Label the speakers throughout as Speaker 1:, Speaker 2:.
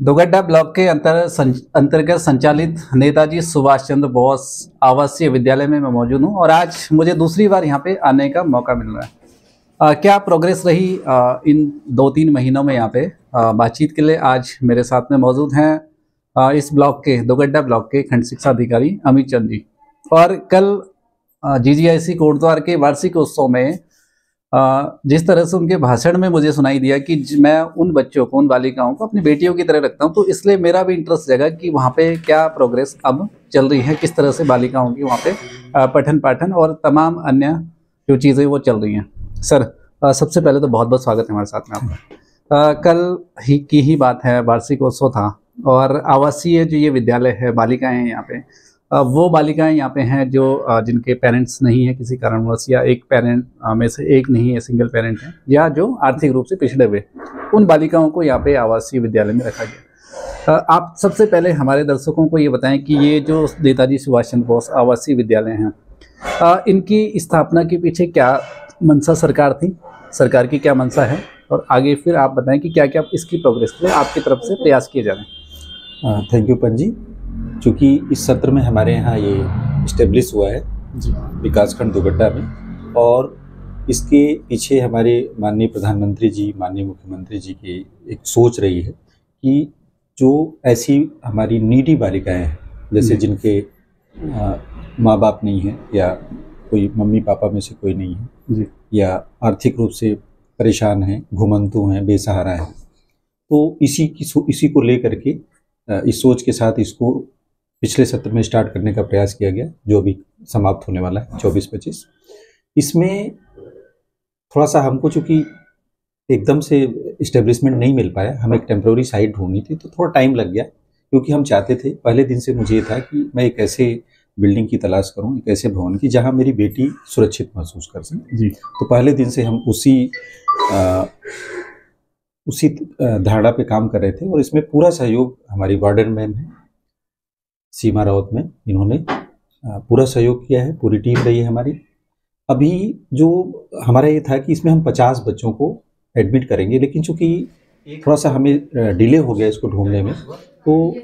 Speaker 1: दोगड्डा block के अंतर्गत संचालित नेताजी सुभाष चंद्र बोस आवासीय विद्यालय में मैं मौजूद हूं और आज मुझे दूसरी बार यहां पे आने का मौका मिल रहा है। क्या प्रोग्रेस रही इन 2-3 महीनों में यहाँ पे बातचीत के लिए आज मेरे साथ में मौजूद हैं इस ब्लॉक के दोगड्डा ब्लॉक के खंड शिक्षा अधिकारी अमित चंद जी। और कल जीजीआईसी कोटद्वार के वार्षिक उत्सव में जिस तरह से उनके भाषण में मुझे सुनाई दिया कि मैं उन बच्चों को, उन बालिकाओं को अपनी बेटियों की तरह रखता हूं, तो इसलिए मेरा भी इंटरेस्ट जगा कि वहां पे क्या प्रोग्रेस अब चल रही है, किस तरह से बालिकाओं की वहां पे पठन पाठन और तमाम अन्य जो चीज़ें वो चल रही हैं। सर, सबसे पहले तो बहुत बहुत स्वागत है हमारे साथ में आपका। कल ही की ही बात है, वार्षिक उत्सव था और आवासीय जो ये विद्यालय है, बालिकाएँ हैं यहाँ पे, वो बालिकाएं यहाँ पे हैं जो जिनके पेरेंट्स नहीं है किसी कारणवश, या एक पेरेंट में से एक नहीं है, सिंगल पेरेंट है, या जो आर्थिक रूप से पिछड़े हुए, उन बालिकाओं को यहाँ पे आवासीय विद्यालय में रखा गया। आप सबसे पहले हमारे दर्शकों को ये बताएं कि ये जो नेताजी सुभाष चंद्र बोस आवासीय विद्यालय हैं, इनकी स्थापना के पीछे क्या मंशा सरकार थी, सरकार की क्या मंशा है, और आगे फिर आप बताएं कि क्या क्या इसकी प्रोग्रेस के लिए आपकी तरफ से प्रयास किए जा रहे हैं।
Speaker 2: थैंक यू पंजी। चूँकि इस सत्र में हमारे यहाँ ये इस्टेब्लिश हुआ है विकासखंड दोगड्डा में, और इसके पीछे हमारे माननीय प्रधानमंत्री जी, माननीय मुख्यमंत्री जी की एक सोच रही है कि जो ऐसी हमारी नीडी बालिकाएं हैं, जैसे जिनके माँ बाप नहीं है या कोई मम्मी पापा में से कोई नहीं है जी, या आर्थिक रूप से परेशान हैं, घुमंतु हैं, बेसहारा हैं, तो इसी को लेकर के इस सोच के साथ इसको पिछले सत्र में स्टार्ट करने का प्रयास किया गया, जो अभी समाप्त होने वाला है 24-25। इसमें थोड़ा सा हमको चूँकि एकदम से इस्टेब्लिशमेंट नहीं मिल पाया, हमें एक टेम्प्रोरी साइट ढूंढनी थी, तो थोड़ा टाइम लग गया, क्योंकि हम चाहते थे, पहले दिन से मुझे ये था कि मैं एक ऐसे बिल्डिंग की तलाश करूं, एक ऐसे भवन की जहां मेरी बेटी सुरक्षित महसूस कर सके जी। तो पहले दिन से हम उसी धारणा पे काम कर रहे थे, और इसमें पूरा सहयोग हमारी वार्डन मैम है सीमा रावत में, इन्होंने पूरा सहयोग किया है, पूरी टीम रही है हमारी। अभी जो हमारा ये था कि इसमें हम 50 बच्चों को एडमिट करेंगे, लेकिन चूंकि थोड़ा सा हमें डिले हो गया इसको ढूंढने में, तो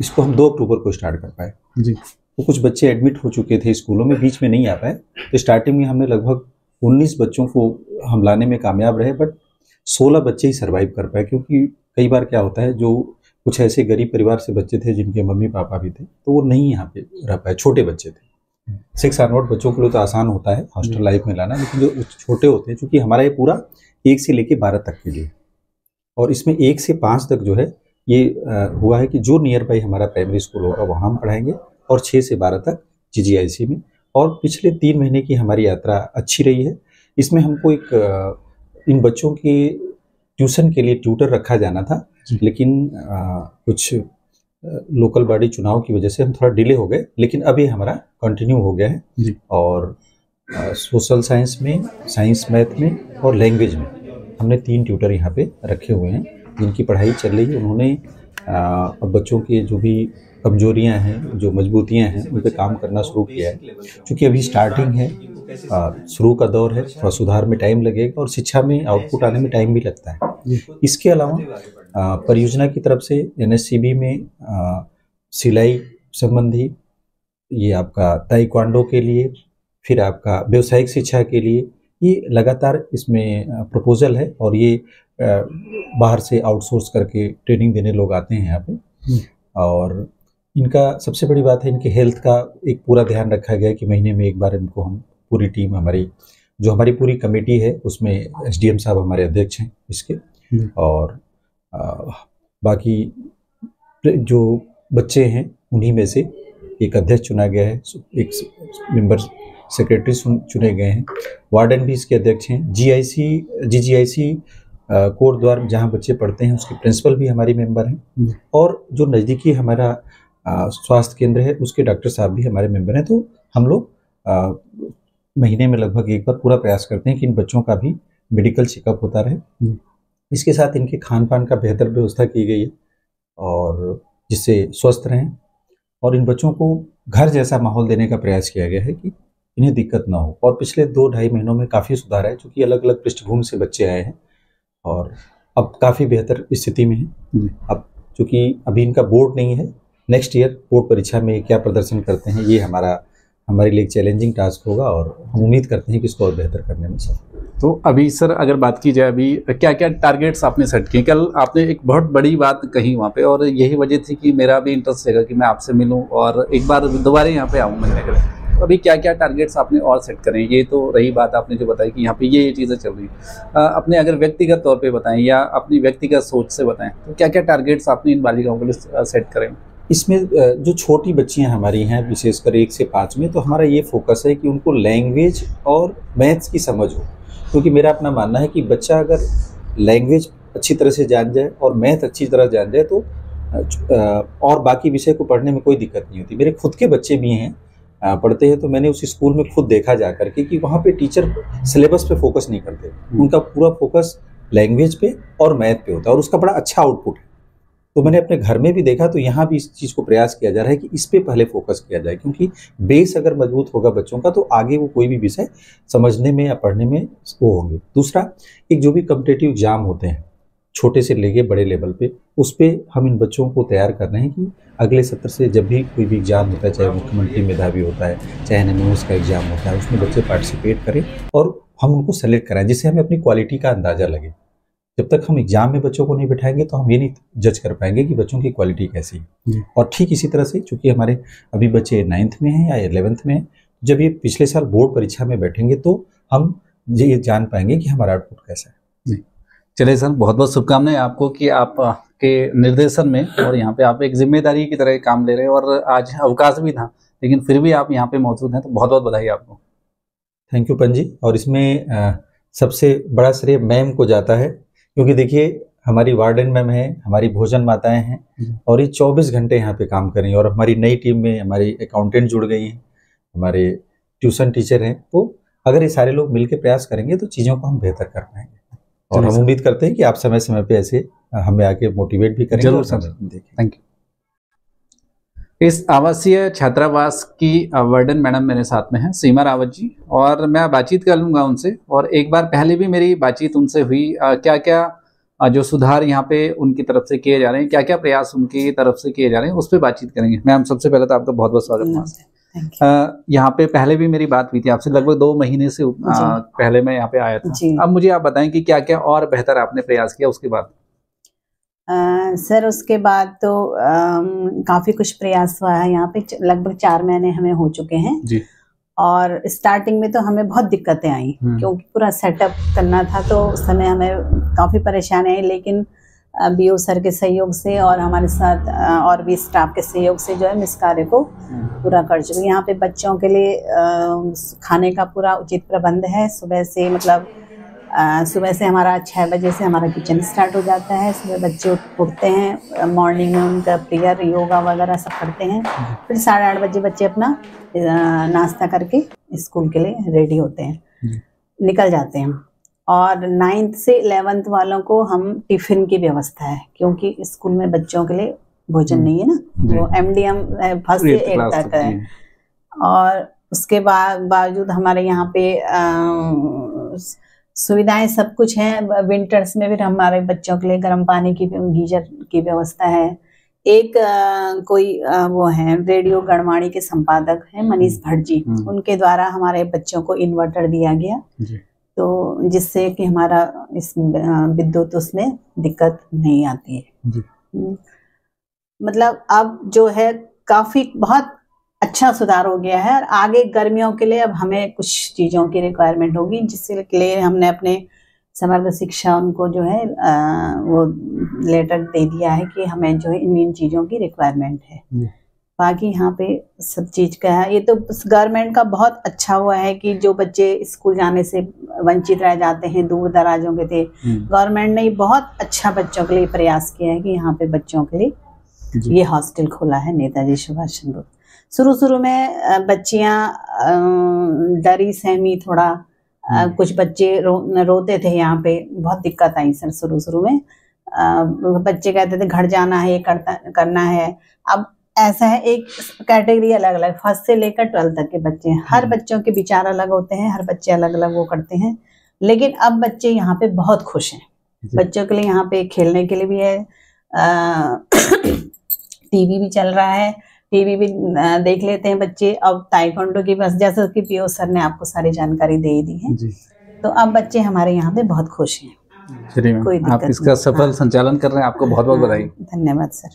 Speaker 2: इसको हम 2 अक्टूबर को स्टार्ट कर पाए जी। तो कुछ बच्चे एडमिट हो चुके थे स्कूलों में, बीच में नहीं आ पाए, तो स्टार्टिंग में हमने लगभग 19 बच्चों को हम लाने में कामयाब रहे, बट 16 बच्चे ही सर्वाइव कर पाए, क्योंकि कई बार क्या होता है, जो कुछ ऐसे गरीब परिवार से बच्चे थे जिनके मम्मी पापा भी थे, तो वो नहीं यहाँ पे रह पाए, छोटे बच्चे थे। 6 और 8 बच्चों के लिए तो आसान होता है हॉस्टल लाइफ में लाना, लेकिन जो छोटे होते हैं, चूँकि हमारा ये पूरा 1 से लेके 12 तक के लिए, और इसमें 1 से 5 तक जो है ये हुआ है कि जो नियर बाई हमारा प्राइमरी स्कूल होगा वहाँ हम पढ़ाएंगे, और 6 से 12 तक जीजीआईसी में। और पिछले 3 महीने की हमारी यात्रा अच्छी रही है। इसमें हमको इन बच्चों के ट्यूशन के लिए ट्यूटर रखा जाना था, लेकिन कुछ लोकल बॉडी चुनाव की वजह से हम थोड़ा डिले हो गए, लेकिन अभी हमारा कंटिन्यू हो गया है जी। और सोशल साइंस में, साइंस मैथ में और लैंग्वेज में हमने 3 ट्यूटर यहाँ पे रखे हुए हैं, जिनकी पढ़ाई चल रही है। उन्होंने अब बच्चों के जो भी कमजोरियां हैं, जो मजबूतियां हैं, उन पर काम करना शुरू किया है। क्योंकि अभी स्टार्टिंग है, शुरू का दौर है, थोड़ा सुधार में टाइम लगेगा, और शिक्षा में आउटपुट आने में टाइम भी लगता है। इसके अलावा परियोजना की तरफ से एनएससीबी में सिलाई संबंधी, ये आपका ताइक्वांडो के लिए, फिर आपका व्यावसायिक शिक्षा के लिए, ये लगातार इसमें प्रपोजल है, और ये बाहर से आउटसोर्स करके ट्रेनिंग देने लोग आते हैं यहाँ पे। और इनका सबसे बड़ी बात है, इनके हेल्थ का एक पूरा ध्यान रखा गया है कि महीने में एक बार इनको हम, पूरी टीम हमारी पूरी कमेटी है, उसमें एसडीएम साहब हमारे अध्यक्ष हैं इसके, और बाकी जो बच्चे हैं उन्हीं में से एक अध्यक्ष चुना गया है, एक मेंबर सेक्रेटरी चुने गए हैं, वार्डन भी इसके अध्यक्ष हैं। जीजीआईसी कोटद्वार जहाँ बच्चे पढ़ते हैं उसके प्रिंसिपल भी हमारी मेंबर हैं, और जो नज़दीकी हमारा स्वास्थ्य केंद्र है उसके डॉक्टर साहब भी हमारे मेंबर हैं। तो हम लोग महीने में लगभग एक बार पूरा प्रयास करते हैं कि इन बच्चों का भी मेडिकल चेकअप होता रहे। इसके साथ इनके खान पान का बेहतर व्यवस्था की गई है, और जिससे स्वस्थ रहें, और इन बच्चों को घर जैसा माहौल देने का प्रयास किया गया है कि इन्हें दिक्कत ना हो। और पिछले 2-2.5 महीनों में काफ़ी सुधार है, क्योंकि अलग अलग पृष्ठभूमि से बच्चे आए हैं, और अब काफ़ी बेहतर स्थिति में हैं। अब क्योंकि अभी इनका बोर्ड नहीं है। नेक्स्ट ईयर बोर्ड परीक्षा में क्या प्रदर्शन करते हैं, ये हमारे लिए एक चैलेंजिंग टास्क होगा और हम उम्मीद करते हैं कि इसको और बेहतर करने में सफल।
Speaker 1: तो अभी सर अगर बात की जाए, अभी क्या क्या टारगेट्स आपने सेट किए? कल आपने एक बहुत बड़ी बात कही वहाँ पे, और यही वजह थी कि मेरा भी इंटरेस्ट रहेगा कि मैं आपसे मिलूं और एक बार दोबारा यहाँ पे आऊँ मिलने के लिए। तो अभी क्या क्या टारगेट्स आपने और सेट करें? ये तो रही बात आपने जो बताई कि यहाँ पे ये चीज़ें चल रही। अपने अगर व्यक्तिगत तौर पर बताएं या अपनी व्यक्तिगत सोच से बताएं, तो क्या क्या टारगेट्स आपने इन बालिकाओं के लिए सेट करें?
Speaker 2: इसमें जो छोटी बच्चियां हमारी हैं, विशेषकर 1 से 5 में, तो हमारा ये फोकस है कि उनको लैंग्वेज और मैथ्स की समझ हो। क्योंकि मेरा अपना मानना है कि बच्चा अगर लैंग्वेज अच्छी तरह से जान जाए और मैथ अच्छी तरह जान जाए तो और बाकी विषय को पढ़ने में कोई दिक्कत नहीं होती। मेरे खुद के बच्चे भी हैं, पढ़ते हैं, तो मैंने उस स्कूल में खुद देखा जा करके कि वहाँ पे टीचर सिलेबस पे फोकस नहीं करते, उनका पूरा फोकस लैंग्वेज पे और मैथ पे होता है और उसका बड़ा अच्छा आउटपुट है। तो मैंने अपने घर में भी देखा, तो यहाँ भी इस चीज़ को प्रयास किया जा रहा है कि इस पे पहले फोकस किया जाए, क्योंकि बेस अगर मजबूत होगा बच्चों का तो आगे वो कोई भी विषय समझने में या पढ़ने में वो होंगे। दूसरा, एक जो भी कॉम्पिटिटिव एग्जाम होते हैं छोटे से लेके बड़े लेवल पे, उस पर हम इन बच्चों को तैयार कर रहे हैं कि अगले सत्र से जब भी कोई भी एग्जाम होता है, चाहे मुख्यमंत्री मेधावी होता है, चाहे NMS का एग्जाम होता है, उसमें बच्चे पार्टिसिपेट करें और हम उनको सेलेक्ट कराएं, जिससे हमें अपनी क्वालिटी का अंदाज़ा लगे। जब तक हम एग्जाम में बच्चों को नहीं बिठाएंगे तो हम ये नहीं जज कर पाएंगे कि बच्चों की क्वालिटी कैसी है। और ठीक इसी तरह से, चूंकि हमारे अभी बच्चे 9th में हैं या 11th में हैं, जब ये पिछले साल बोर्ड परीक्षा में बैठेंगे तो हम ये जान पाएंगे कि हमारा आउटपुट कैसा है।
Speaker 1: चलिए सर, बहुत बहुत शुभकामनाएं आपको कि आप के निर्देशन में, और यहाँ पे आप एक जिम्मेदारी की तरह काम ले रहे हैं, और आज अवकाश भी था लेकिन फिर भी आप यहाँ पे मौजूद हैं, तो बहुत बहुत बधाई आपको।
Speaker 2: थैंक यू पंजी। और इसमें सबसे बड़ा श्रेय मैम को जाता है, क्योंकि देखिए हमारी वार्डन मैम है, हमारी भोजन माताएं हैं और ये 24 घंटे यहाँ पे काम कर रही हैं। और हमारी नई टीम में हमारी अकाउंटेंट जुड़ गई हैं, हमारे ट्यूशन टीचर हैं। तो अगर ये सारे लोग मिलकर प्रयास करेंगे तो चीज़ों को हम बेहतर कर पाएंगे। और हम उम्मीद करते हैं कि आप समय समय पे ऐसे हमें आके मोटिवेट भी करेंगे।
Speaker 1: जरूर सर, थैंक यू। इस आवासीय छात्रावास की वार्डन मैडम मेरे साथ में हैं, सीमा रावत जी, और मैं बातचीत कर लूँगा उनसे। और एक बार पहले भी मेरी बातचीत उनसे हुई, क्या क्या जो सुधार यहाँ पे उनकी तरफ से किए जा रहे हैं, क्या क्या प्रयास उनकी तरफ से किए जा रहे हैं, उस पर बातचीत करेंगे। मैम, सबसे पहले तो आपका बहुत बहुत स्वागत। यहाँ पे पहले भी मेरी बात हुई थी आपसे, लगभग 2 महीने से पहले मैं यहाँ पे आया था। अब मुझे आप बताएं कि क्या क्या और बेहतर आपने प्रयास किया उसके बाद।
Speaker 3: सर, उसके बाद तो काफ़ी कुछ प्रयास हुआ है। यहाँ पे लगभग 4 महीने हमें हो चुके हैं
Speaker 1: जी।
Speaker 3: और स्टार्टिंग में तो हमें बहुत दिक्कतें आई, क्योंकि पूरा सेटअप करना था, तो उस समय हमें काफ़ी परेशानी आई। लेकिन BO सर के सहयोग से और हमारे साथ और भी स्टाफ के सहयोग से जो है हम इस कार्य को पूरा कर चुके। यहाँ पे बच्चों के लिए खाने का पूरा उचित प्रबंध है। सुबह से हमारा 6 बजे से हमारा किचन स्टार्ट हो जाता है। सुबह बच्चे उठते हैं, मॉर्निंग में उनका प्रेयर, योगा वगैरह सब करते हैं। फिर 8:30 बजे बच्चे अपना नाश्ता करके स्कूल के लिए रेडी होते हैं, निकल जाते हैं। और 9th से 11th वालों को हम टिफ़िन की व्यवस्था है, क्योंकि स्कूल में बच्चों के लिए भोजन नहीं है ना, वो MDM 1st से 8th तक है। और उसके बावजूद हमारे यहाँ पे सुविधाएं सब कुछ हैं। विंटर्स में भी हमारे बच्चों के लिए गर्म पानी की गीजर की व्यवस्था है। एक वो हैं रेडियो गढ़वाणी के संपादक हैं मनीष भट्ट जी, उनके द्वारा हमारे बच्चों को इन्वर्टर दिया गया, तो जिससे कि हमारा इस विद्युत उसमें दिक्कत नहीं आती है। मतलब अब जो है काफ़ी बहुत अच्छा सुधार हो गया है। और आगे गर्मियों के लिए अब हमें कुछ चीज़ों की रिक्वायरमेंट होगी, जिसके लिए हमने अपने समग्र शिक्षा उनको जो है वो लेटर दे दिया है कि हमें जो है इन चीज़ों की रिक्वायरमेंट है। बाकी यहाँ पे सब चीज़ का है। ये तो गवर्नमेंट का बहुत अच्छा हुआ है कि जो बच्चे स्कूल जाने से वंचित रह जाते हैं, दूर दराजों के थे, गवर्नमेंट ने बहुत अच्छा बच्चों के लिए प्रयास किया है कि यहाँ पे बच्चों के लिए ये हॉस्टल खोला है नेताजी सुभाष चंद्र बोस। शुरू में बच्चियाँ डरी सहमी थोड़ा, कुछ बच्चे रोते थे। यहाँ पे बहुत दिक्कत आई सर शुरू में। बच्चे कहते थे घर जाना है, ये करना है। अब ऐसा है, एक कैटेगरी अलग अलग 1st से लेकर 12th तक के बच्चे हैं। हर बच्चों के विचार अलग होते हैं, हर बच्चे अलग अलग वो करते हैं। लेकिन अब बच्चे यहाँ पे बहुत खुश हैं। बच्चों के लिए यहाँ पे खेलने के लिए भी है, टीवी भी चल रहा है, टीवी भी देख लेते हैं बच्चे। अब ताइक्वांडो की बस जैसे कि पीओ सर ने आपको सारी जानकारी दे ही दी है
Speaker 1: जी।
Speaker 3: तो अब बच्चे हमारे यहाँ पे बहुत खुश हैं।
Speaker 1: चलिए मैम,
Speaker 3: कोई
Speaker 1: आप
Speaker 3: दिक्कत
Speaker 1: इसका
Speaker 3: नहीं।
Speaker 1: सफल
Speaker 3: हाँ।
Speaker 1: संचालन कर रहे हैं, आपको बहुत बहुत बधाई।
Speaker 3: धन्यवाद सर।